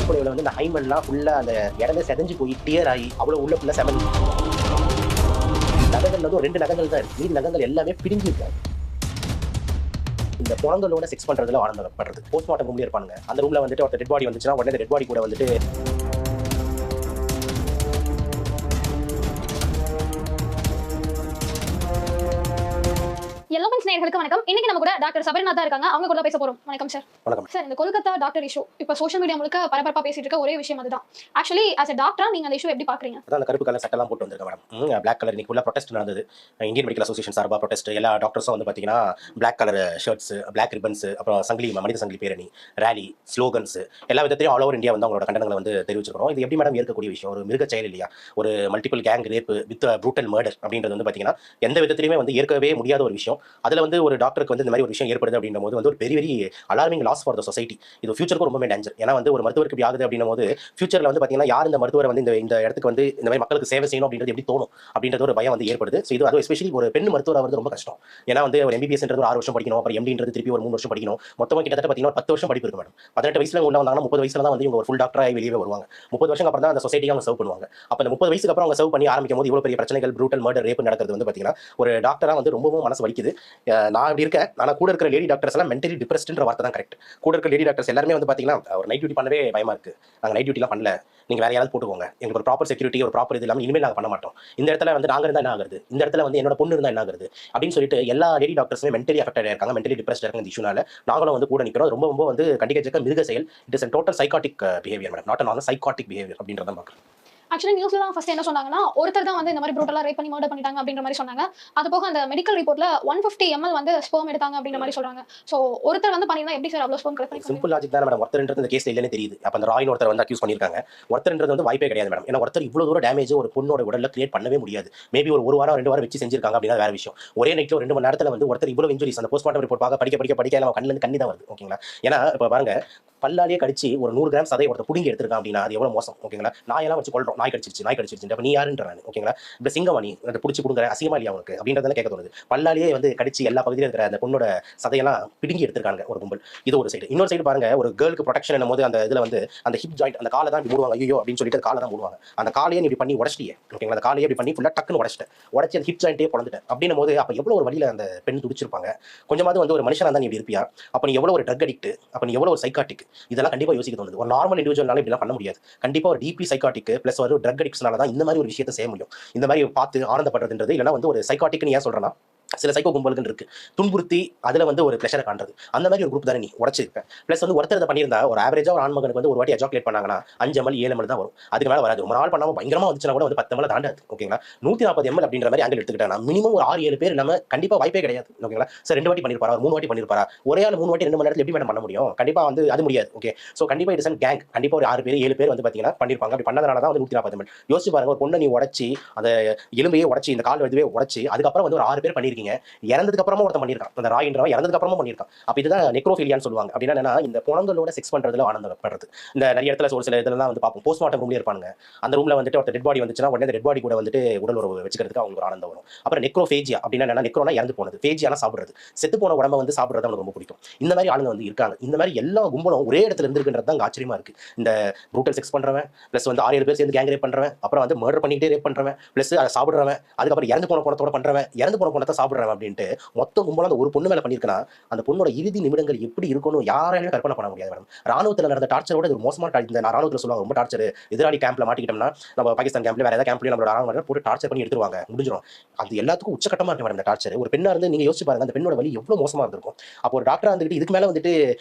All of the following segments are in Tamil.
புதைக்குழியில வந்து இந்த ஹைமன்லாம் ஃபுல்லா அந்த இடமே செதஞ்சு போய் டியர் ஆகி அவ்வளவு உள்ள ஃபுல்லா செமன் நகங்கள் வந்து 2 நகங்கள் தான் இருக்கு. மீதி நகங்கள் எல்லாமே பிரிஞ்சு இருக்காது. இந்த குழந்தைகளோட செக்ஸ் பண்றதுல ஆனந்தப்படுறது. போஸ்ட்மார்ட்டம் ரூம்ல இருப்பாங்க. அந்த ரூம்ல வந்துட்டு ஒரு டெட் பாடி வந்துச்சுன்னா உடனே டெட் பாடி கூட வந்துட்டு எல்லோபன்ஸ் நேயர்களுக்கு வணக்கம். இன்னைக்கு நம்ம கூட டாக்டர் சபரிநாத் தான் இருக்காங்க. அவங்க கூட பேச போறோம். வணக்கம் சார். வணக்கம் சார், இந்த கொல்கத்தா டாக்டர் இஷ்யூ இப்போ சோஷியல் மீடியா முழுக்க பரபரப்பா பேசிட்டு இருக்க ஒரே விஷயம் அதுதான். ஆக்சுவலி as a டாக்டரா நீங்க அந்த இஷ்யூ எப்படி பாக்குறீங்க? அதான் அந்த கருப்பு கலர் சட்டெல்லாம் போட்டு வந்திருக்க மேடம். பிளாக் கலர் இன்னைக்கு ஃபுல்லா ப்ரொடெஸ்ட் நடந்தது. இந்தியன் மெடிக்கல் அசோசியேஷன் சார்பா ப்ரொடெஸ்ட். எல்லா டாக்டர்ஸும் வந்து பாத்தீங்கன்னா black colour shirts, black ribbons, அப்புறம் சங்கிலி மனித சங்கிலி பேரணி, ரேலி, ஸ்லோகன்ஸ் எல்லா விதத்திலையும் ஆல் ஓவர் இந்தியா வந்து அவங்களோட கண்டனங்களை வந்து தெரிவிச்சிருக்கிறோம். இது எப்படி மேடம் ஏற்கக்கூடிய விஷயம்? ஒரு மிருக செயல் இல்லையா? ஒரு multiple gang rape with brutal murder அப்படின்றது வந்து பாத்தீங்கன்னா எந்த விதத்திலுமே வந்து ஏற்கவே முடியாத ஒரு விஷயம். அதுல வந்து ஒரு டாக்டருக்கு வந்து இந்த மாதிரி ஒரு விஷயம் ஏற்படுது அப்படின்னும் போது வந்து ஒரு பெரிய alarming loss for the society. இது ஃபியூச்சருக்கு ரொம்ப டேஞ்சர். ஏன்னா வந்து ஒரு மருத்துவருக்கு இப்படி ஆகுது அப்படின்னும் போது ஃபியூச்சர்ல வந்து பாத்தீங்கன்னா யார் இந்த மருத்துவரை வந்து இந்த இடத்துக்கு வந்து இந்த மாதிரி மக்களுக்கு சேவை செய்யணும் அப்படின்றது எப்படி தோணும் அப்படின்றது ஒரு பயம் வந்து ஏற்படுது. ஸோ இது அது எஸ்பெஷலி ஒரு பெண் மருத்துவர் வந்து ரொம்ப கஷ்டம். ஏன்னா வந்து ஒரு எம்பிபிஎஸ்ன்றது ஒரு 6 வருஷம் படிக்கணும், அப்புறம் எம்டின்றது திருப்பி ஒரு 3 வருஷம் படிக்கணும். மொத்தமாக கிட்டத்தட்ட பாத்தீங்கன்னா ஒரு 10 வருஷம் படிப்பு இருக்கு மேடம். 18 வயசுல உள்ள வந்தாங்கன்னா 30 வயசுல தான் வந்து இவங்க ஒரு ஃபுல் டாக்டராக வெளியே வருவாங்க. 30 வருஷம் அப்புறம் தான் அந்த சொசைட்டியை அவங்க சர்வ் பண்ணுவாங்க. அப்ப அந்த 30 வயசுக்கு அப்புறம் அவங்க சர்வ் பண்ணி ஆரம்பிக்கும் போது இவ்வளவு பெரிய பிரச்சனைகள், ப்ரூட்டல் மர்டர், ரேப் நடக்கிறது வந்து பாத்தீங்கன்னா ஒரு டாக்டரா வந்து ரொம்பவும் மனசு வலிக்குது. நான் அப்படி இருக்கேன். ஆனா கூட இருக்கிற லேடி டாக்டர்ஸ் எல்லாம் மென்டலி டிப்ரெஸ்ட்ன்ற வார்த்தை தான் கரெக்ட். கூட இருக்கிற லேடி டாக்டர்ஸ் எல்லாருமே வந்து பாத்தீங்கன்னா ஒரு நைட் டியூட்டி பண்ணவே பயமா இருக்கு. நாங்க நைட் டியூட்டிலாம் பண்ணல, நீங்க வேற யாராவது போட்டுக்கோங்க, எங்களுக்கு ஒரு ப்ராப்பர் செக்யூரிட்டி, ஒரு ப்ராப்பர் இது இல்லாமல் இனிமேல் நாங்கள் பண்ண மாட்டோம். இந்த இடத்துல வந்து நாங்க இருந்தா என்ன ஆகுது, இந்த இடத்துல வந்து என்னோட பொண்ணு இருந்தா என்ன ஆகுது அப்படின்னு சொல்லிட்டு எல்லா லேடி டாக்டர்ஸுமே மென்டலி அஃபெக்டட் இருக்காங்க, மென்டலி டிப்ரெஸ்ட் இருக்காங்க. இந்த இஷ்யூனால நாங்களும் வந்து கூட நிற்கிறோம். ரொம்ப வந்து கண்டிக்க மிருக செயல். It is total psychotic behaviour madam, not normal psychotic behaviour அப்படின்றத பார்க்குறோம். ஆக்சுவலி நியூஸ்லாம் ஃபர்ஸ்ட் என்ன சொன்னாங்கன்னா, ஒருத்தர் தான் வந்து இந்த மாதிரி ப்ரூட்டலா ரேப் பண்ணி மர்டர் பண்ணிட்டாங்க அப்படின்ற மாதிரி சொன்னாங்க. அது போக அந்த மெடிக்கல் ரிப்போர்ட்ல 150 ml வந்து ஸ்பெர்ம் எடுத்தாங்க அப்படின்ற மாதிரி சொல்றாங்க. சோ ஒருத்தர் வந்து பண்ணிருந்தா எப்படி சார் அவ்வளவு ஸ்பெர்ம் கலெக்ட் பண்ணி? சிம்பிள் லாஜிக் தான் மேடம். ஒருத்தர்ன்றது இந்த கேஸ்ல இல்லைன்னு தெரியுது. அப்ப அந்த ராயின் ஒருத்தர் வந்து அக்யூஸ் பண்ணிருக்காங்க. ஒருத்தர்ன்றது வந்து வாய்ப்பே கிடையாது மேடம். ஏன்னா ஒருத்தர் இவ்வளவு தூரம் டேமேஜ் ஒரு பொண்ணோட உடல்ல கிரியேட் பண்ணவே முடியாது. மேபி ஒரு வாரம் 2 வாரம் வச்சு செஞ்சிருக்காங்க அப்படின்னா வேற விஷயம். ஒரே நைட்ல 2 மணி நேரத்துல வந்து ஒருத்தர் இவ்வளவு இன்ஜுரிஸ் அந்த போஸ்ட்மார்ட்டம் ரிப்போர்ட் படிக்க நம்ம கண்ணுல இருந்து கண்ணி தான் வருது. ஓகேங்களா? ஏன்னா இப்ப பாருங்க, பல்லாலேயே கடிச்சு ஒரு 100 கிராம் சதை ஒருத்தர் புடுங்கி எடுத்திருக்கான் அப்படின்னா அது எவ்வளவு மோசம். ஓகேங்களா? நாயெல்லாம் வச்சு கொள்றோம், நாய் கடிச்சிருச்சு. அப்ப நீ யாருன்றானு? ஓகேங்களா? இப்ப சிங்கமணி அதை புடிச்சு கொடுக்குற அசிங்கமா இல்லையா அவனுக்கு அப்படின்றத கேட்க தோணுது. பல்லாலேயே வந்து கடிச்சு எல்லா பகுதியிலும் இருக்கிற அந்த பொண்ணோட சதையெல்லாம் பிடுங்கி எடுத்திருக்காங்க ஒரு கும்பல். இது ஒரு சைடு. இன்னொரு சைடு பாருங்க, ஒரு கேர்ளுக்கு ப்ரொடெக்ஷன் என்னும் போது அந்த இதுல வந்து அந்த ஹிப் ஜாயிண்ட் அந்த காலை தான் மூடுவாங்க. ஐயோ அப்படின்னு சொல்லிட்டு காலை தான் மூடுவாங்க. அந்த காலையே இப்படி பண்ணி உடச்சிட்டியே. ஓகேங்களா? அந்த காலையே இப்படி பண்ணி ஃபுல்லா டக்குன்னு உடச்சி அந்த ஹிப் ஜாயிண்டே பொழந்துட்டேன் அப்படின்னும் போது அப்ப எவ்வளவு ஒரு வழியில அந்த பெண் துடிச்சிருப்பாங்க. கொஞ்சமாவது வந்து ஒரு மனுஷனா தான் நீ இப்படி இருப்பியா? அப்ப நீ எவ்வளவு ஒரு ட்ரக் அடிக்ட், அப்ப நீ எவ்வளவு ஒரு சைக்காட்டிக். இதெல்லாம் கண்டிப்பா யோசிக்க தோணுது. ஒரு நார்மல் இண்டிவிஜுவல்னால இப்படிலாம் பண்ண முடியாது. கண்டிப்பா ஒரு டீப்லி சைக்காட்டிக் பிளஸ் ஒரு ட்ரக் அடிக்ட்ஸ்னால தான் இந்த மாதிரி ஒரு விஷயத்தை செய்ய முடியும். இந்த மாதிரி பார்த்து ஆனந்தப்படுறதுன்றது இல்லைன்னா வந்து ஒரு சைக்காட்டிக்னு ஏன் சொல்றேன்னா, சில சைக்கோ கும்பல்கள் இருக்கு, துன்புறுத்தி அதுல வந்து ஒரு பிளஷரை காண்றது. அந்த மாதிரி ஒரு குரூப் தானே நீ உடச்சிருக்க. பிளஸ் வந்து ஒருத்தர் இதை பண்ணியிருந்தா ஒரு ஆவரேஜா ஒரு ஆண்மகனுக்கு வந்து ஒரு வாட்டி எஜாக்குலேட் பண்ணாங்கன்னா 5 ml 7 ml தான் வரும். அதுக்கு மேல வராது. ரொம்ப நாள் பண்ணாம பயங்கரமா வந்துச்சுன்னா கூட வந்து 10 ml தாண்டாது. ஓகேங்களா? 140 ml அப்படின்ற மாதிரி ஆங்கிள் எடுத்துக்கிட்டா மினிமம் ஒரு 6-7 பேர் நம்ம கண்டிப்பா வாய்ப்பே கிடையாது. ஓகேங்களா? சார் 2 வாட்டி பண்ணிருப்பாரா, 3 வாட்டி பண்ணிருப்பாரா? ஒரே ஆள் 3 வாட்டி 2 மணி நேரத்துல எப்படி மேடம் பண்ண முடியும்? கண்டிப்பா வந்து அது முடியாது. ஓகே, சோ கண்டிப்பா இட் இஸ் அன் கேங். கண்டிப்பா ஒரு 6 பேர் 7 பேர் வந்து பாத்தீங்கன்னா பண்ணிருப்பாங்க. அப்படி பண்ணதுனால தான் வந்து 140 ml. யோசிச்சு பாருங்க, ஒரு பொண்ணை நீ உடச்சி அந்த எலும்பையே உடச்சி இந்த கால் இதுவே உடச்சி அதுக்கப்புறம் வந்து ஒரு 6 பேர் பண்ணிருக்கீங்க. இறந்ததுக்கு அப்புறமா ஒருத்தன் பண்ணிருக்கான். அந்த ராயின்றவன் இறந்ததுக்கு அப்புறமா பண்ணிருக்கான். அப்ப இதுதான் நெக்ரோஃபிலியான்னு சொல்லுவாங்க. அப்படின்னா என்னன்னா, இந்த குழந்தைகளோட செக்ஸ் பண்றதுல ஆனந்தப்படுறது. இந்த நிறைய இடத்துல ஒரு சில இதெல்லாம் வந்து பார்ப்போம். போஸ்ட்மார்ட்டம் ரூம்ல இருப்பாங்க. அந்த ரூம்ல வந்துட்டு ஒரு டெட் பாடி வந்துச்சுன்னா உடனே டெட் பாடி கூட வந்துட்டு உடல் உறவு வச்சுக்கிறதுக்கு அவங்களுக்கு ஒரு ஆனந்தம் வரும். அப்புறம் நெக்ரோஃபேஜியா அப்படின்னா என்னன்னா, நெக்ரோனா இறந்து போனது, ஃபேஜியானா சாப்பிடுறது, செத்து போன உடம்ப வந்து சாப்பிடுறது அவங்களுக்கு ரொம்ப பிடிக்கும். இந்த மாதிரி ஆளுங்க வந்து இருக்காங்க. இந்த மாதிரி எல்லா கும்பலும் ஒரே இடத்துல இருந்திருக்குன்றது தான் ஆச்சரியமா இருக்கு. இந்த ப்ரூட்டல் செக்ஸ் பண்றவன் பிளஸ் வந்து 6-7 பேர் சேர்ந்து கேங் ரேப் பண்றவன், அப்புறம் வந்து மர்டர் பண்ணிட்டே ரேப் பண்றவன், பிளஸ் அதை சாப்பிடுறவன், அதுக்கப்புறம் இறந்து போன குணத்தோட பண்றவன், இறந்து போன குணத்தை சாப்பிடுறவன் அப்படின்ட்டு மொத்த கும்பலும் அந்த ஒரு பொண்ணு மேல பண்ணிருக்கா. அந்த பொண்ணோட இறுதி நிமிடங்கள் எப்படி இருக்கும்னு யாராலையும் கற்பனை பண்ண முடியாது மேடம். ராணுவத்தில் நடந்த டார்ச்சரோட இது மோசமான இந்த ராணுவத்தில் சொல்லுவாங்க ரொம்ப டார்ச்சர். எதிராளி கேம்ப்ல மாட்டிக்கிட்டோம்னா நம்ம பாகிஸ்தான் கேம்ப்ல வேற ஏதாவது கேம்ப்லயும் நம்மளோட ராணுவ போட்டு டார்ச்சர் பண்ணி எடுத்துருவாங்க, முடிஞ்சிடும். அது எல்லாத்துக்கும் உச்சகட்டமா இருக்கு மேடம் இந்த டார்ச்சர். ஒரு பெண்ணா இருந்து நீங்க யோசிச்சு பாருங்க, அந்த பெண்ணோட வலி எவ்வளவு மோசமா இருந்திருக்கும். அப்போ ஒரு டாக்டரா இருந்துட்டு இதுக்கு மேல வந்துட்டு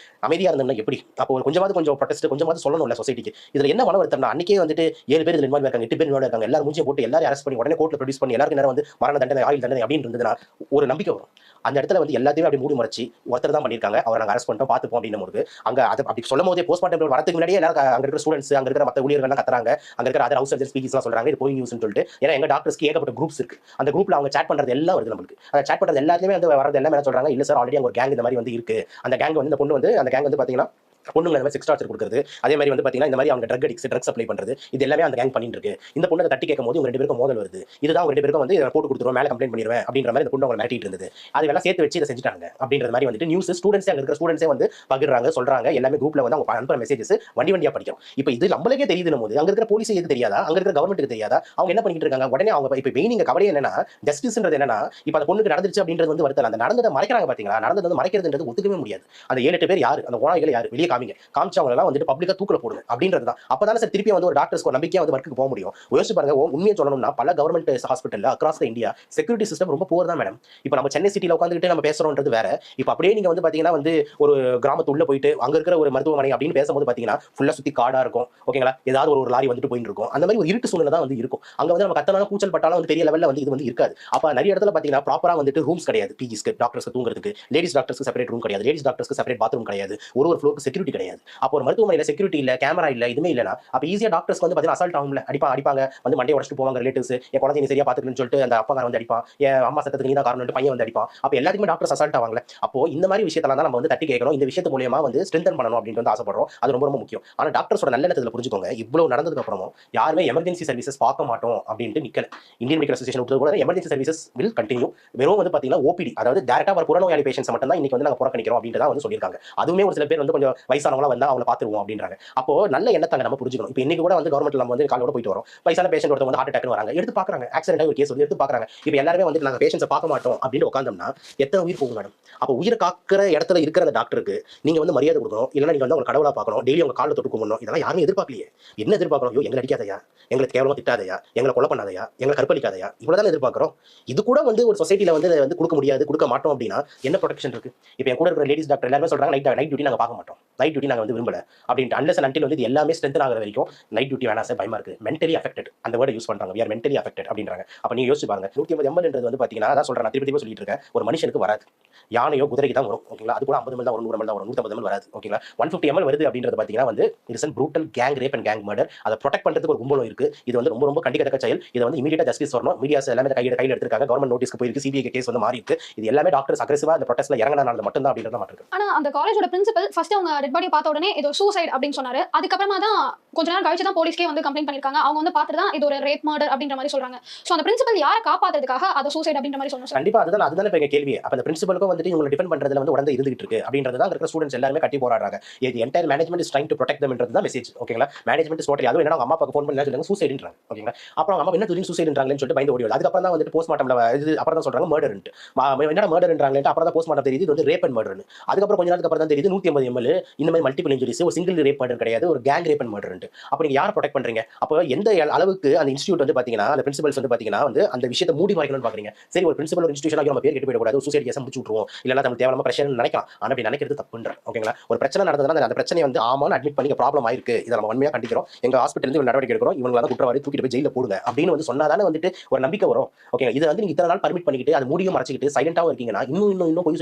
அமைதியா இருந்தோம்னா எப்படி? அப்போ ஒரு கொஞ்சம் ப்ரொடெஸ்ட் கொஞ்சமாவது சொல்லணும்ல சொசைட்டிக்கு. இதுல என்ன மன வருத்தம்னா, அன்னைக்கே வந்துட்டு 7 பேர் இதுல இன்வால்வ் இருக்காங்க, 8 பேர் இன்வால்வ் இருக்காங்க, எல்லாரும் மூஞ்சியை போட்டு எல்லாரும் அரெஸ்ட் பண்ணி உடனே கோர்ட்ல ப்ரொடியூஸ் பண்ணி எல்லாருக்கும் நேரம் வந்து மரண தண்டனை, ஆயுள் தண்டனை அப்படின்னு இருந்ததுன்னா ஒரு நம்பிக்கை வரும். அந்த இடத்துல வந்து எல்லாத்தையும் அப்படி மூடி மறைச்சு ஒருத்தர் தான் பண்ணிருக்காங்க, அவர் நாங்க அரெஸ்ட் பண்ணிட்டோம் பார்த்துப்போம் அப்படின்னு போது அங்க அதை அப்படி சொல்லும் போதே போஸ்ட்மார்ட்டம் வரதுக்கு முன்னாடியே எல்லாரும் அங்க இருக்கிற ஸ்டூடெண்ட்ஸ், அங்க இருக்கிற மற்ற ஊழியர்கள் கத்துறாங்க, அங்க இருக்கிற அதர் ஹவுஸ் சர்ஜன் ஸ்பீக்கர்ஸ்லாம் சொல்றாங்க இது போய் நியூஸ்னு சொல்லிட்டு. ஏன்னா எங்க டாக்டர்ஸ்க்கு ஏகப்பட்ட குரூப்ஸ் இருக்கு. அந்த குரூப்ல அவங்க சேட் பண்றது எல்லாம் வருது நம்மளுக்கு. அந்த சேட் பண்றது எல்லாத்தையுமே வந்து வரது எல்லாமே என்ன சொல்றாங்க, இல்ல சார் ஆல்ரெடி அங்க ஒரு கேங் இந்த மாதிரி வந்து இருக்கு. அந்த கேங் வந்து இந்த பொண்ணு வந்து அந்த கேங் வந்து பாத்தீங்கன்னா பொண்ணுங்க அந்த மாதிரி செக்ஸ் டார்ச்சர் கொடுக்குறது, அதே மாதிரி வந்து பார்த்தீங்கன்னா இந்த மாதிரி அவங்க ட்ரக் அடிக்ஸ், ட்ரக்ஸ் சப்ளை பண்ணுறது, இது எல்லாமே அந்த கேங் பண்ணிட்டு இருக்கு. இந்த பொண்ணை தட்டி கேட்கும்போது உங்க 2 பேருக்கும் மோதல் வருது. இதுதான் உங்க 2 பேருக்கும் வந்து இதை போட்டு கொடுத்துருவோம், மேலே கம்ப்ளைண்ட் பண்ணிடுவேன் அப்படின்ற மாதிரி இந்த பொண்ணு அவங்க மிரட்டிட்டு இருந்தது. அதெல்லாம் சேர்த்து வச்சு இதை செஞ்சுட்டாங்க அப்படின்ற மாதிரி வந்துட்டு நியூஸ் ஸ்டூடெண்ட்ஸே, அங்கே இருக்கிற ஸ்டூடெண்ட்ஸே வந்து பகிர்றாங்க, சொல்றாங்க. எல்லாமே குரூப்ல வந்து அவங்க அனுப்புற மெசேஜஸ் வண்டி வண்டியா படிக்கிறோம். இப்போ இது நம்மளுக்கே தெரியுதுன்னு போது அங்க இருக்கிற போலீஸ் எது தெரியாதா, அங்க இருக்கிற கவர்மெண்ட்டுக்கு தெரியாதா, அவங்க என்ன பண்ணிட்டு இருக்காங்க? உடனே அவங்க இப்போ மெயின் கவலை என்னன்னா, ஜஸ்டிஸ்ன்றது என்னன்னா, இப்போ அந்த பொண்ணுக்கு நடந்துருச்சு அப்படின்றது வந்து வருத்தல, அந்த நடந்ததை மறைக்கிறாங்க பாத்தீங்களா? நடந்தது வந்து மறைக்கிறதுன்றது ஒத்துக்கவே முடியாது. அந்த 7-8 பேர் யாரு, அந்த ஓனாய்கள் யாரு, வெளியே காமிங்க, காமிச்சவங்க எல்லாம் வந்துட்டு பப்ளிக்கா தூக்கல போடுங்க அப்படின்றதுதான். அப்பதானே சார் திருப்பி வந்து ஒரு டாக்டர்ஸ்க்கு ஒரு நம்பிக்கையா வந்து ஒர்க்குக்கு போக முடியும். யோசிச்சு பாருங்க, உண்மையை சொல்லணும்னா பல கவர்மெண்ட் ஹாஸ்பிட்டல்ல across the India security system ரொம்ப புவர் தான் மேடம். இப்போ நம்ம சென்னை சிட்டில உட்காந்துட்டு நம்ம பேசுறோம்ன்றது வேற. இப்போ அப்படியே நீங்க வந்து பாத்தீங்கன்னா வந்து ஒரு கிராமத்து உள்ள போயிட்டு அங்க இருக்கிற ஒரு மருத்துவமனை அப்படின்னு பேசும்போது பாத்தீங்கன்னா ஃபுல்லா சுத்தி காடா இருக்கும். ஓகேங்களா? ஏதாவது ஒரு லாரி வந்துட்டு போயிட்டு இருக்கும். அந்த மாதிரி ஒரு இருட்டு சூழ்நிலை தான் வந்து இருக்கும். அங்க வந்து நம்ம கத்தனால கூச்சல் பட்டாலும் வந்து பெரிய லெவல்ல வந்து இது வந்து இருக்காது. அப்ப நிறைய இடத்துல பாத்தீங்கன்னா ப்ராப்பரா வந்துட்டு ரூம்ஸ் கிடையாது. பிஜிஸ்க்கு, டாக்டர்ஸ்க்கு தூங்குறதுக்கு, லேடிஸ் டாக்டர்ஸ்க்கு செப்பரேட் ரூம் கிடையாது, லேடிஸ் டாக்டர்ஸ்க்கு செப்பரேட் பாத்ரூம் கிடையாது, ஒரு ஃப்ளோருக்கு செக்யூரிட்டி கிடையாது. அப்போ ஒரு மருத்துவமனையில செக்யூரிட்டி இல்ல, கேமரா இல்ல, இதுமே இல்லனா அப்ப ஈஸியா டாக்டர்ஸ்க்கு வந்து பாத்தீங்கன்னா அசால்ட் ஆகும்ல. அடிப்பாங்க வந்து மண்டையை உடைச்சிட்டு போவாங்க ரிலேட்டிவ்ஸ். என் குழந்தை நீ சரியா பாத்துக்கணும்னு சொல்லிட்டு அந்த அப்பா வந்து அடிப்பான், என் அம்மா சத்தத்துக்கு நீ தான் காரணம் பையன் வந்து அடிப்பான். அப்ப எல்லாத்துக்குமே டாக்டர்ஸ் அசால்ட் ஆவாங்கல. அப்போ இந்த மாதிரி விஷயத்தெல்லாம் தான் நம்ம வந்து தட்டி கேட்கணும். இந்த விஷயத்து மூலமா வந்து ஸ்ட்ரென்தன் பண்ணணும் அப்படின்னு வந்து ஆசைப்படுறோம். அது ரொம்ப ரொம்ப முக்கியம். ஆனா டாக்டர்ஸோட நல்ல எண்ணத்துல புரிஞ்சுக்கோங்க, இவ்வளவு நடந்ததுக்கு அப்புறமும் யாருமே எமர்ஜென்சி சர்வீசஸ் பார்க்க மாட்டோம் அப்படின்ட்டு நிக்கல. இந்தியன் மெடிக்கல் அசோசியேஷன் கூட எமர்ஜென்சி சர்வீசஸ் வில் கண்டினியூ. வெறும் வந்து பாத்தீங்கன்னா ஓபிடி, அதாவது டைரக்டா வர புறநோயாளி பேஷன்ஸ் மட்டும் தான் இன்னைக்கு வந்து நாங்க புறக்கணிக்கிறோம் அப்படின்றத வந்து சொல்லியிருக்காங்க. அதுவுமே ஒரு சில பேர் வந்து கொஞ்சம் வயசானவங்களா வந்தா அவங்கள பாத்துருவோம் அப்படின்றாங்க. அப்போ நல்ல எண்ணத்தாங்க நம்ம புரிஞ்சுக்கணும். இப்போ இன்னைக்கு கூட வந்து கவர்மெண்ட்ல நம்ம வந்து காலோட போயிட்டு வரோம். வயசான பேஷண்ட் ஒருத்தர் வந்து ஹார்ட் அட்டாக்னு வராங்க, எடுத்து பாக்குறாங்க, ஆக்சிடென்ட் ஆகி ஒரு கேஸ் வந்து எடுத்து பாக்குறாங்க. இப்போ எல்லாருமே வந்து நாங்க பேஷண்ட்ஸை பார்க்க மாட்டோம் அப்படின்னு உட்காந்தோம்னா எத்தனை உயிர் போகும் மேடம்? அப்போ உயிரை காக்கிற இடத்துல இருக்கிற அந்த டாக்டருக்கு நீங்க வந்து மரியாதை கொடுக்கணும், இல்லைன்னா நீங்க வந்து அவங்க கடவுளா பார்க்கணும், டெய்லி அவங்க காலில் தொட்டு கும்பிடணும். இதெல்லாம் யாருமே எதிர்பார்க்கலையே. என்ன எதிர்பார்க்கணும்? ஐயோ எங்களை அடிக்காதையா, எங்களை கேவலமா திட்டாதையா, எங்களை கொலை பண்ணாதையா, எங்களை கற்பழிக்காதையா, இவ்வளவுதான் எதிர்பார்க்கிறோம். இது கூட வந்து ஒரு சொசைட்டில வந்து கொடுக்க முடியாது, கொடுக்க மாட்டோம் அப்படின்னா என்ன ப்ரொடெக்ஷன் இருக்கு? இப்போ என் கூட இருக்கிற லேடிஸ் டாக்டர் எல்லாருமே சொல்றாங்க நைட் டியூட்டி நாங்க பார்க்க மாட்டோம், நைட் டியூட்டி நாங்க வந்து விரும்பல அப்படின்ட்டு. அன்லெஸ் அண்ட் அன்டில் வந்து இது எல்லாமே ஸ்ட்ரென்த் ஆகிற வரைக்கும் நைட் டியூட்டி வேணா சார், பயமா இருக்கு, மென்டலி அஃபெக்டட் அந்த வேர்டை யூஸ் பண்றாங்க. we are mentally affected அப்படின்றாங்க. அப்ப நீங்க யோசிச்சு பாருங்க, 150 ml வந்து பாத்தீங்கன்னா அதான் சொல்றேன், நான் திருப்பி சொல்லிட்டு இருக்கேன், ஒரு மனுஷனுக்கு வராது. யானையோ குதிரைக்கு தான் வரும். ஓகேங்களா? அது கூட 50 ml தான் வரும், 100 ml தான் வரும், 150 ml வராது. ஓகேங்களா? 150 ml வருது அப்படின்றது பாத்தீங்கன்னா வந்து it is brutal gang rape and gang murder. அதை ப்ரொடெக்ட் பண்றதுக்கு ஒரு கும்பலும் இருக்கு. இது வந்து ரொம்ப ரொம்ப கண்டிக்கத்தக்க செயல். இதை வந்து இமீடியட்டா ஜஸ்டிஸ் வரணும். மீடியாஸ் எல்லாமே கையில் எடுத்திருக்காங்க, கவர்மெண்ட் நோட்டீஸ்க்கு போயிருக்கு, சிபிஐ கேஸ் வந்து மாறி இருக்கு. இது எல்லாமே டாக்டர்ஸ் அக்ரெசிவா இந்த ப்ரொடெஸ்ட்ல இறங்கினால மட்டும் தான் அப்படின்றத மாட்டிருக்கு. ஆனா அந்த காலேஜோட பிரின்சிபல் ஃபர்ஸ்ட் அவங்க டெட் பாடி பார்த்த உடனே இது சூசைட் அப்படின்னு சொன்னாரு. அதுக்கப்புறமா தான் கொஞ்ச நேரம் கழிச்சு தான் போலீஸ்க்கே வந்து கம்ப்ளைண்ட் பண்ணிருக்காங்க. அவங்க வந்து பார்த்துட்டு தான் இது ஒரு ரேப் மர்டர் அப்படின்ற மாதிரி சொல்றாங்க. சோ அந்த பிரின்சிபல் யாரை காப்பாத்துறதுக்காக அதை சூசைட் அப்படின்ற மாதிரி சொன்னாங்க. கண்டிப்பா அதுதான் இப்ப கேள்வி. அப்ப அந்த பிரின்சிபலுக்கும் வந்துட்டு இவங்களை டிபெண்ட் பண்றதுல வந்து உடனே இருந்துகிட்டு இருக்கு அப்படின்றது தான் இருக்கிற ஸ்டூடெண்ட்ஸ் எல்லாரும் கட்டி போராடுறாங்க. இது entire management is trying to protect them என்றது தான் மெசேஜ். ஓகேங்களா? மேனேஜ்மெண்ட் இஸ் டோட்டலி, அதுவும் என்ன அவங்க அம்மா அப்பாக்கு ஃபோன் பண்ணி சொல்றாங்க சூசைட்ன்றாங்க. ஓகேங்களா? அப்புறம் அம்மா என்ன திடீர்னு சூசைட்ன்றாங்கன்னு சொல்லிட்டு பயந்து ஓடி வருது. அதுக்கப்புறம் தான் வந்துட்டு போஸ்ட்மார்ட்டம்ல இது அப்புறம் தான் சொல்றாங்க மர்டர்ன்ட்டு. என்னடா மர்டர்ன்றாங்க, அப்புறம் தான் போஸ்ட்மார்ட்டம் தெரியுது இது வந்து ரேப் அண்ட் மர்டர்னு. அதுக்கப்புறம் கொஞ்ச நேரத்துக்கு அப்புறம் தான் தெரியுது 150 ml இந்த மாதிரி மல்டிபிள் இன்ஜுரிஸ், ஒரு சிங்கிள் ரேப் மர்டர் கிடையாது, ஒரு கேங் ரேப் அண்ட் மர்டர்ன்ட்டு. அப்ப நீங்க யாரை ப்ரொடெக்ட் பண்றீங்க? அப்போ எந்த அளவுக்கு அந்த இன்ஸ்டியூட் வந்து பாத்தீங்கன்னா அந்த பிரின்சிபல்ஸ் வந்து பாத்தீங்கன்னா வந்து அந்த விஷயத்தை மூடி மறைக்கணும்னு பாக்குறீங்க. சரி, ஒரு பிரின்சிபல் ஒரு இன்ஸ்டியூஷனாக நம்ம பேர் கெட்டு போயிடக்கூடாது, சூசைட் கேஸ் முடிச்சு விட்டுருவோம், இல்லைன்னா நம்ம தேவையில்லாம பிரச்சனை நினைக்கலாம். ஆனா அப்படி நினைக்கிறது தப்புன்ற. ஓகேங்களா? ஒரு பிரச்சனை நடந்ததுன்னா அந்த பிரச்சனை வந்து ஆமான்னு அட்மிட் பண்ணி ப்ராப்ளம் ஆயிருக்கு, இதை நம்ம உண்மையா கண்டிக்கிறோம், எங்க ஹாஸ்பிட்டல் இருந்து நடவடிக்கை எடுக்கிறோம், இவங்க குற்றவாளி தூக்கிட்டு போய் ஜெயில போடுங்க அப்படின்னு வந்து சொன்னாதானே வந்துட்டு ஒரு நம்பிக்கை வரும். ஓகே, இது வந்து நீங்க இத்தனை நாள் பர்மிட் பண்ணிக்கிட்டு அது மூடியும் மறைச்சிக்கிட்டு சைலண்டாவும் இருக்கீங்கன்னா இன்னும் பொய்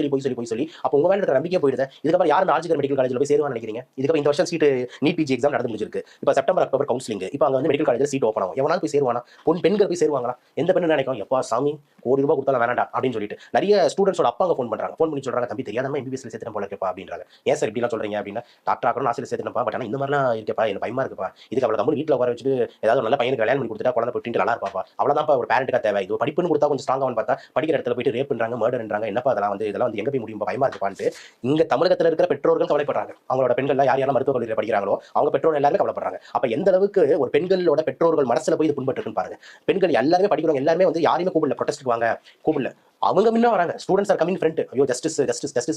சொல்லி அப்போ உங்க மேல இருக்கிற நம்பிக்கை போயிடுது. இதுக்கப்புறம் யாரும் ஆர்ஜிகர் மெடிக்கல் காலேஜ்ல போய் சேருவான்னு நினைக்கிறீங்க? இதுக்கப்புறம் இந்த வருஷம் சீட் நீட் பிஜி எக்ஸாம் நடந்து முடிஞ்சிருக்கு. இப்போ செப்டம்பர் அக்டோபர் கவுன்சிலிங். இப்போ அங்க வந்து மெடிக்கல் காலேஜ்ல சீட் ஓப்பன் ஆகும். எவனாலும் போய் சேருவானா? பெண்கள் போய் சேருவாங்களா? எந்த பெண்ணு நினைக்கும் எப்பா சாமி ₹1 கோடி கொடுத்தாலும் வேணாண்டா அப்படின்னு சொல்லிட்டு நிறைய ஸ்டூடெண்ட்ஸோட அப்பாங்க ஃபோன் பண்ணி சொல்றாங்க, தம்பி தெரியாதமா எம்பிபிஎஸ்ல சேர்த்துட்டு போல இருக்கப்பா அப்படின்றாங்க. ஏன் சார் இப்படிலாம் சொல்றீங்க அப்படின்னா, டாக்டர் ஆகணும் ஆசையில் சேர்த்துனப்பா, பட் ஆனால் இந்த மாதிரிலாம் இருக்கப்பா, எனக்கு பயமா இருக்குப்பா, இதுக்கு அவ்வளோ கம்பெனி வீட்டில் உட்கார வச்சுட்டு ஏதாவது ஒரு நல்ல பையனுக்கு கல்யாணம் பண்ணி கொடுத்துட்டா குழந்தை போயிட்டு நல்லா இருப்பாப்பா, அவ்வளோதான்ப்பா ஒரு பேரண்ட்டுக்கா தேவை. இது படிப்புன்னு கொடுத்தா கொஞ்சம் ஸ்ட்ராங்காக பார்த்தா படிக்கிற இடத்துல போயிட்டு ரேப்ன்றாங்க மர்டர்ன்றாங்க, என்னப்பா இதெல்லாம் வந்து எங்க போய் முடியும், பயமா இருக்குப்பான்ட்டு இங்க தமிழகத்தில் இருக்கிற பெற்றோர்கள் கவலைப்படுறாங்க. அவங்களோட பெண்கள் யாரெல்லாம் மருத்துவ கல்லூரியில் படிக்கிறாங்களோ அவங்க பெற்றோர் எல்லாருமே கவலைப்படுறாங்க. அப்ப எந்த அளவுக்கு ஒரு பெண்களோட பெற்றோர்கள் மனசுல போய் இது புண்பட்டு பாருங்க. பெண்கள் எல்லாருமே படிக்கிறவங்க எல்லாருமே வந்து யாரையுமே கூப்பிடல, ப்ரொடெஸ்ட் வாங்க கூப்பிடல, அவங்க முன்ன வராங்க. ஸ்டூடெண்ட்ஸ் ஆர் கமிங் ஃப்ரண்ட், ஐயோ ஜஸ்டிஸ்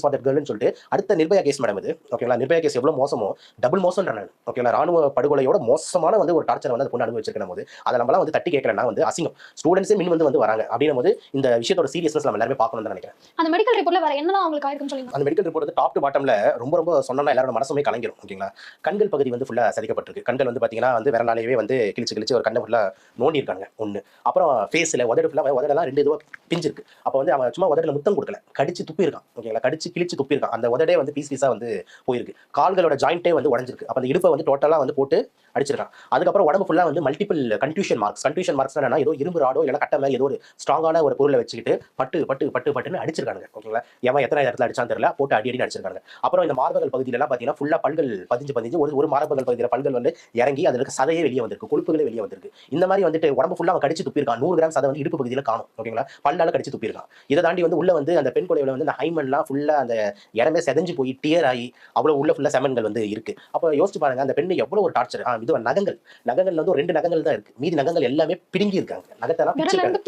ஃபார் தட் கேர்ள்னு சொல்லிட்டு. அடுத்த நிர்பயா கேஸ் மேடம் இது. ஓகேங்களா? நிர்பயா கேஸ் எவ்வளவு மோசமோ டபுள் மோசம்ன்றாங்க. ஓகேங்களா? ராணுவ படுகொலையோட மோசமான வந்து ஒரு டார்ச்சர் வந்து அந்த பொண்ணு அனுபவிச்சிருக்கும் போது அதை நம்மளாம் வந்து தட்டி கேட்கலன்னா வந்து அசிங்கம். ஸ்டூடெண்ட்ஸே மின் வந்து வராங்க அப்படின்னும் போது இந்த விஷயத்தோட சீரியஸ்னஸ் நம்ம எல்லாருமே பார்க்கணும்னு நினைக்கிறேன். அந்த மெடிக்கல் ரிப்போர்ட்ல வேற என்னலாம் உங்களுக்கு ஆயிருக்குன்னு சொல்லுங்க. அந்த மெடிக்கல் ரிப்போர்ட் டாப் டு பாட்டம்ல ரொம்ப சொன்னா எல்லாரோட மனசுமே கலங்கிரும். ஓகேங்களா? கண்கள் பகுதி வந்து ஃபுல்லா சரிக்கப்பட்டிருக்கு. கண்கள் வந்து பாத்தீங்கன்னா வந்து விரலாலேயே வந்து கிழிச்சு ஒரு கண்ணை ஃபுல்லா நோண்டி இருக்காங்க ஒண்ணு. அப்புறம் ஃபேஸ்ல உதடெல்லாம் 2 இதுவா பிஞ்சிருக்கு. அப்போ வந்து அவன் சும்மா உதடல முத்தம் கொடுக்கல, கடிச்சு துப்பி இருக்கான். ஓகேங்களா, கடிச்சு கிழிச்சு துப்பி இருக்கான். அந்த உதடே வந்து பீஸ் பீஸா வந்து போயிருக்கு. கால்களோட ஜாயிண்டே வந்து உடஞ்சிருக்கு. அப்ப அந்த இடுப்பை வந்து டோட்டலா வந்து போட்டு அடிச்சிருக்கான். அதுக்கப்புறம் உடம்பு ஃபுல்லா வந்து மல்டிபிள் கன்ட்யூஷன் மார்க்ஸ் என்னன்னா ஏதோ இரும்பு ராடோ இல்ல கட்ட மாதிரி ஏதோ ஒரு ஸ்ட்ராங்கான ஒரு பொருளை வச்சுக்கிட்டு பட்டு பட்டு பட்டு பட்டுன்னு அடிச்சிருக்காங்க. ஓகேங்களா, எவன் எத்தனை இடத்துல அடிச்சான்னு தெரியல, போட்டு அடி அடி அடிச்சிருக்காங்க. அப்புறம் இந்த மார்பகல் பகுதியில எல்லாம் பாத்தீங்கன்னா ஃபுல்லா பல்கள் பதிஞ்சு ஒரு மார்பகல் பகுதியில பல்கள் வந்து இறங்கி அதுல இருக்க சதையே வெளியே வந்திருக்கு, கொழுப்புகளே வெளியே வந்திருக்கு. இந்த மாதிரி வந்துட்டு உடம்பு ஃபுல்லா அவன் கடிச்சு துப்பிருக்கான். 100 கிராம் சதை வந்து இடுப்பு பகுதியில காணும். ஓகேங்களா, பல்லால கடிச்சு துப்பிருக்கான். இதை தாண்டி வந்து உள்ள வந்து அந்த பெண் குழந்தையில வந்து அந்த ஹைமன்லாம் ஃபுல்லா அந்த இடமே செதஞ்சு போய் டியர் ஆகி அவ்வளவு உள்ள ஃபுல்லா செமன்கள் வந்து இருக்கு. அப்ப யோசிச்சு பாருங்க அந்த பெண்ணு எவ்வளவு ஒரு டார்ச்சர். இது நகங்கள்ல வந்து ஒரு 2 நகங்கள் தான் இருக்கு, மீதி நகங்கள் எல்லாமே பிடுங்கி இருக்காங்க, நகத்தெல்லாம்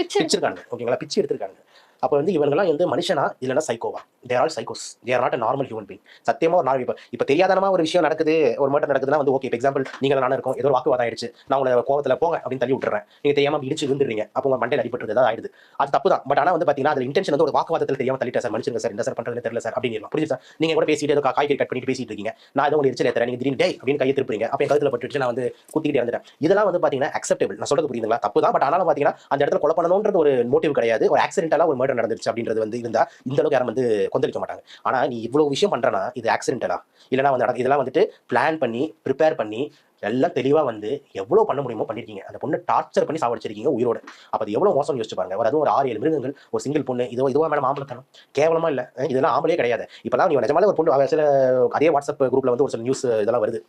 பிச்சிருக்காங்க. ஓகேங்களா, பிச்சு எடுத்திருக்காங்க. அப்ப வந்து இவங்கெல்லாம் வந்து மனுஷனா இல்லைன்னா சைக்கோவா? தேர் ஆல் சைக்கோஸ், they're not a normal human being. சத்தியமா ஒரு நாள் இப்ப தெரியாதனமா ஒரு விஷயம் நடக்குது, ஒரு மர்டர் நடக்குதுன்னா வந்து ஓகே, எக்ஸாம்பிள் நீங்க நானும் இருக்கோம், ஏதோ ஒரு வாக்குவாதம் ஆயிடுச்சு, நான் உங்களை கோவத்துல போங்க அப்படின்னு தள்ளி விட்டுறேன், நீங்க தெரியாம இடிச்சு விழுந்துறீங்க, அப்போ உங்க மண்டையில் அடிபட்டு ஏதாவது ஆயிடுது, அது தப்பு தான். பட் ஆனா வந்து பாத்தீங்கன்னா அது இன்டென்ஷன் வந்து ஒரு வாக்குவாதத்தில் தெரியாம தள்ளிட்டேன் சார், மனுஷங்க சார், என்ன சார் பண்றதுன்னு தெரியல சார் அப்படின்னு புரியுது சார். நீங்க கூட பேசிட்டு ஏதோ காய்கறி கட் பண்ணிட்டு பேசிட்டு இருக்கீங்க, நான் ஏதோ உங்களுக்கு எரிச்சல் ஏத்துறேன், நீங்க திடீர்னு டேய் அப்படின்னு கையை திருப்புறீங்க, அப்ப என் கழுத்துல பட்டுச்சு, நான் வந்து குத்திக்கிட்டே இருந்துட்டேன். இதெல்லாம் வந்து பாத்தீங்கன்னா அக்செப்டபிள், நான் சொல்றது புரியுதுங்களா, தப்பு தான். பட் ஆனாலும் பாத்தீங்கன்னா அந்த இடத்துல கொலை பண்ணணும்ன்றது ஒரு மோட்டிவ் கிடையாது, ஒரு ஆக்சிடென்டலா ஒரு மர்டர் நடந்துருச்சு அப்படின்றது வந்து இருந்தா இந்த அளவுக்கு யாரும் வந்து கொந்தளிக்க மாட்டாங்க. ஆனா நீ இவ்வளவு விஷயம் பண்றனா இது ஆக்சிடென்டலா இல்லனா வந்து இதெல்லாம் வந்துட்டு பிளான் பண்ணி ப்ரிப்பேர் பண்ணி எல்லாம் தெளிவா வந்து எவ்வளவு பண்ண முடியுமோ பண்ணிருக்கீங்க. அந்த பொண்ணு டார்ச்சர் பண்ணி சாவடிச்சிருக்கீங்க உயிரோட. அப்ப அது எவ்வளவு மோசம் யோசிச்சு பாருங்க. அதுவும் ஒரு 6-7 மிருகங்கள், ஒரு சிங்கிள் பொண்ணு, இதுவா மேடம் ஆம்பளத்தனம்? கேவலமா இல்ல? இதெல்லாம் ஆம்பளே கிடையாது. இப்பெல்லாம் நீங்க நிஜமாலே ஒரு பொண்ணு சில அதே வாட்ஸ்அப் குரூப்ல வந்து ஒரு சில நியூஸ் இதெல்லாம் வருது,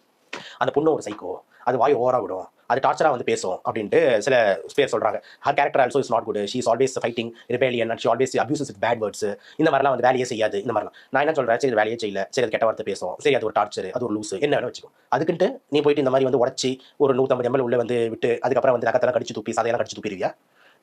அந்த பொண்ணு ஒரு சைக்கோ, அது வாய் ஓவரா விடும், அது டார்ச்சரா வந்து பேசும் அப்படின்ட்டு சில பேர் சொல்றாங்க. Her character also is not good, she is always fighting rebellion and she always abuses with bad words. இந்த மாதிரிலாம் வந்து வேலையே செய்யாது. இந்த மாதிரிலாம் நான் என்ன சொல்றேன், சரி வேலையே செய்யல, சரி அது கெட்ட வார்த்தை பேசும், சரி அது ஒரு டார்ச்சர், அது ஒரு லூஸ், என்ன வேணும் வச்சுக்கோ. அதுக்குன்ட்டு நீ போயிட்டு இந்த மாதிரி வந்து உடச்சி ஒரு 150 ml உள்ள வந்து விட்டு அதுக்கப்புறம் வந்து நகத்தெல்லாம் கடிச்சு துப்பி சதையெல்லாம் கடிச்சு துப்பிடுவியா?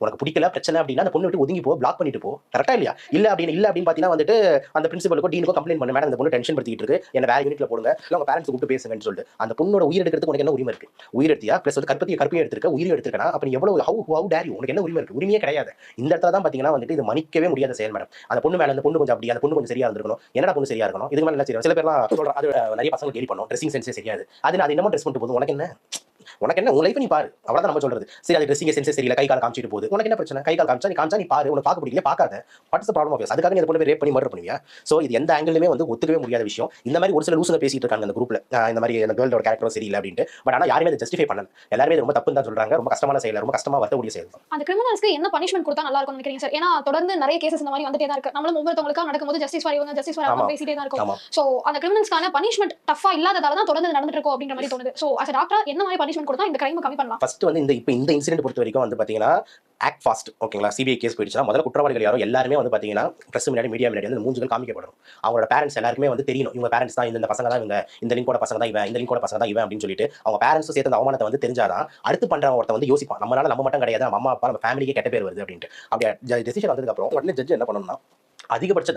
உனக்கு பிடிக்கல பிரச்சனை அப்படின்னா அந்த பொண்ணு விட்டு ஒதுங்கி போ, பிளாக் பண்ணிட்டு போ. கரெக்டா இல்லையா? இல்ல அப்படின்னு பாத்தீங்கன்னா வந்துட்டு அந்த பிரின்சிபலுக்கோ டீனுக்கோ கம்ப்ளைண்ட் பண்ண, மேடம் இந்த பொண்ணு டென்ஷன் படுத்திட்டு இருக்கு, என்ன வேற யூனிட்ல போடுங்க, இல்ல உங்க பேரண்ட்ஸ் கூப்பிட்டு பேசுங்கன்னு சொல்லிட்டு அந்த பொண்ணோட உயிர் எடுக்கிறதுக்கு உனக்கு என்ன உரிமை இருக்கு? உயிர் எடுத்தியா பிளஸ் வந்து கற்பையும் எடுத்திருக்க, உயிர் எடுத்திருக்கா, அப்ப நீ எவ்வளவு ஹவு டேர் யூ, உனக்கு என்ன உரிமை இருக்கு? உரிமையே கிடையாது. இந்த இடத்துல தான் பாத்தீங்கன்னா வந்துட்டு இது மன்னிக்கவே முடியாத செயல் மேடம். அந்த பொண்ணு மேல அந்த பொண்ணு கொஞ்சம் அப்படி, அந்த பொண்ணு கொஞ்சம் சரியா இருந்திருக்கணும். என்னடா பொண்ணு சரியா இருக்கணும், இதுக்கு மேல என்ன செய்யணும்? சில பேர்லாம் சொல்றாங்க அது நிறைய பசங்க கேலி பண்ணும், ட்ரெஸ்ஸிங் சென்ஸே சரியாது, அது நான் என்னமோ ட்ரெஸ் பண்ணிட்டு போதும், உனக்கு என்ன? உன் லைஃப் நீ பாரு, அவ்வளவுதான் நம்ம சொல்றது. சரி அது ட்ரெஸ்ஸிங் சென்ஸே சரியில்லை, கை கால் காமிச்சிட்டு போகுது, உனக்கு என்ன பிரச்சனை? கை கால் காமிச்சா நீ பாரு, உனக்கு பார்க்க பிடிக்கல பார்க்காத. What's the problem of you? அதுக்காக நீ பொண்ணு ரேப் பண்ணி மர்டர் பண்ணுவியா? சோ இது எந்த ஆங்கிளுமே வந்து ஒத்துக்கவே முடியாத விஷயம். இந்த மாதிரி ஒரு சில லூசுங்க பேசிட்டு இருக்காங்க அந்த குரூப்ல, இந்த மாதிரி அந்த கேர்ளோட கேரக்டரும் சரியில்லை அப்படின்ட்டு. பட் ஆனா யாருமே அதை ஜஸ்டிஃபை பண்ணல, எல்லாருமே இது ரொம்ப தப்புன்னு தான் சொல்றாங்க. ரொம்ப கஷ்டமான செயல், ரொம்ப கஷ்டமா வருத்தக்கூடிய செயல். அந்த கிரிமினல்ஸ்க்கு என்ன பனிஷ்மென்ட் கொடுத்தா நல்லா இருக்கும்னு நினைக்கிறீங்க சார்? ஏன்னா தொடர்ந்து நிறைய கேசஸ் இந்த மாதிரி வந்துட்டே தான் இருக்கு. நம்மளும் ஒவ்வொருத்தவங்களுக்கா நடக்கும்போது ஜஸ்டிஸ் ஃபார் இவங்க, ஜஸ்டிஸ் ஃபார் அவங்க பேசிட்டே தான் இருக்கும். சோ அந்த கிரிமினல்ஸ்க்கான பனிஷ்மென்ட் டஃபா இல்லாததால தான் தொடர்ந்து நடந்துட்டு இருக்கும் அப்படின்ற மாதிரி தோணுது. சோ as a டாக்டர் என்ன மாதிரி பனிஷ்மென்ட் கொடுத்தா இந்த கிரைம் கம்மி பண்ணலாம்? ஃபர்ஸ்ட் வந்து இந்த இன்சிடென்ட் பொறுத்த வரைக்கும் வந்து பாத்தீங்கன்னா ஆக்ட் ஃபாஸ்ட். ஓகேங்களா, சிபிஐ கேஸ் போயிடுச்சுன்னா முதல்ல குற்றவாளிகள் யாரோ எல்லாருமே வந்து பாத்தீங்கன்னா பிரஸ் முன்னாடி மீடியா முன்னாடி வந்து மூஞ்சுகள் காமிக்கப்படும். அவங்களோட பேரண்ட்ஸ் எல்லாருக்குமே வந்து தெரியணும், இவங்க பேரண்ட்ஸ் தான், இந்த பசங்க தான், இவங்க இந்த லிங்கோட பசங்க தான் இவன், இந்த லிங்கோட பசங்க தான் இவன் அப்படின்னு சொல்லிட்டு அவங்க பேரண்ட்ஸும் சேர்த்து அந்த அவமானத்தை வந்து தெரிஞ்சாதான் அடுத்து பண்றவங்க ஒருத்த வந்து யோசிப்பான், நம்மளால நம்ம மட்டும் கிடையாது, நம்ம அம்மா அப்பா நம்ம ஃபேமிலிக்கே கெட்ட பேர் வருது அப்படின்ட்டு. அப்படியே டெசிஷன் வந்ததுக்கு அப்புறம் உடனே ஜட்ஜ் என்ன பண்ணணும்னா அதிகபட்ச